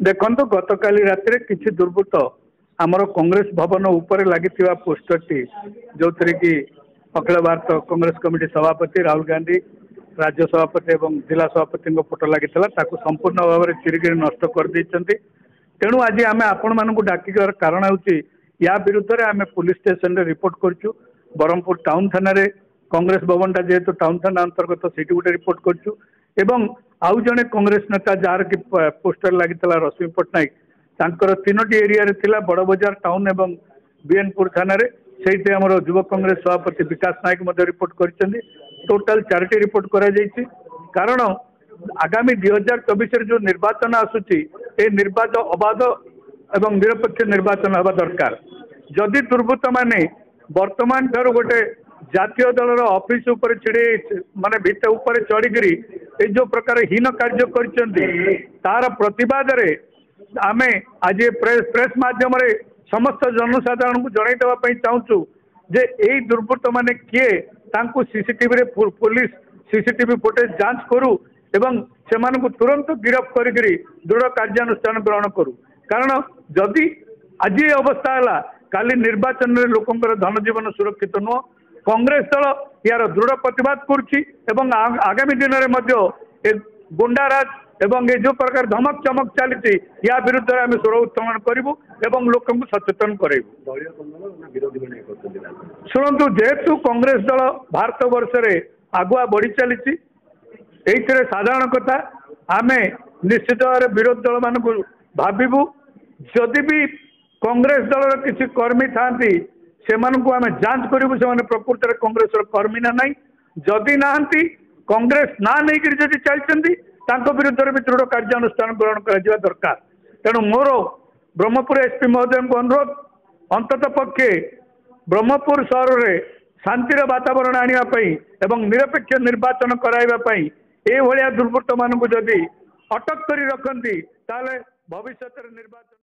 देखो गत काली रात किसी दुर्बृत्त आमर कांग्रेस भवन उपर लगी पोस्टर टी जो थी कि अखिल भारत कांग्रेस कमिटी सभापति राहुल गांधी राज्य सभापति और जिला सभापति फोटो लगी संपूर्ण भाव में चिरिकी नष्ट कर तेणु आज आम आपण मानक डाकिकार कारण या विरुद्ध में आम पुलिस स्टेशन रिपोर्ट करुँ ब्रह्मपुर टाउन थाना कांग्रेस भवन टा जेहेतु टाउन थाना अंतर्गत से गोटे रिपोर्ट करुँ एवं आउ जड़े कांग्रेस नेता जार की पोस्टर लगी रश्मि पट्टनायक तांकर 3टी एरिया रे थिला बड़ बजार टाउन एवं बीएनपुर थाना से युव कांग्रेस सभापति विकास नायक रिपोर्ट कर टोटाल 4टी रिपोर्ट करा कारण आगामी 2024 जो निर्वाचन आसूची ए निर्वाचन अबाध एवं निरपेक्ष निर्वाचन हवा दरकार जदि दुर्बृत्त माने वर्तमान ठार गोटे जातीय दलर ऑफिस ऊपर छिड़े माने भित ऊपर चढ़ी जो प्रकार हीन कार्य तार प्रतिवाद रे आमे आज प्रेस माध्यम समस्त जनसाधारण को जन देवाई चाहूँ जे यही दुर्बृत्त माने किए तांको सीसीटीवी रे पुलिस सीसीटीवी फुटेज जांच करू एवं से तुरंत गिरफ्त कर दृढ़ कार्यानुष्ठान ग्रहण करू कारण जदि आज ये अवस्था है काली निर्वाचन में लोकंर धन जीवन सुरक्षित नुह कांग्रेस दल यार दृढ़ प्रतिवाद करुँच आगामी दिन में गुंडाराज एवं ये जो प्रकार धमक चमक चली या विरुद्ध में स्वर उत्तोलन करूँ लोक सचेतन करूँ शुणु जेहेतु कांग्रेस दल भारत वर्ष आगुआ बढ़ी चली साधारण कथा आम निश्चित भाव विरोधी दल मान भावु जदि भी कांग्रेस दल किसी कर्मी था से आम जांच करूँ से प्रकृत में कांग्रेस कर्मी ना ना जदि ना कांग्रेस ना नहीं जदि चलती विरुद्ध में दृढ़ कार्यानुष्ठान ग्रहण करा दरकार तेणु मोर ब्रह्मपुर एसपी महोदय को अनुरोध अंतत पक्षे ब्रह्मपुर सहर में शांतिर वातावरण आने एवं निरपेक्ष निर्वाचन कराइवाई ये दुर्बृत्त मानक जदि अटक कर रखती भविष्य निर्वाचन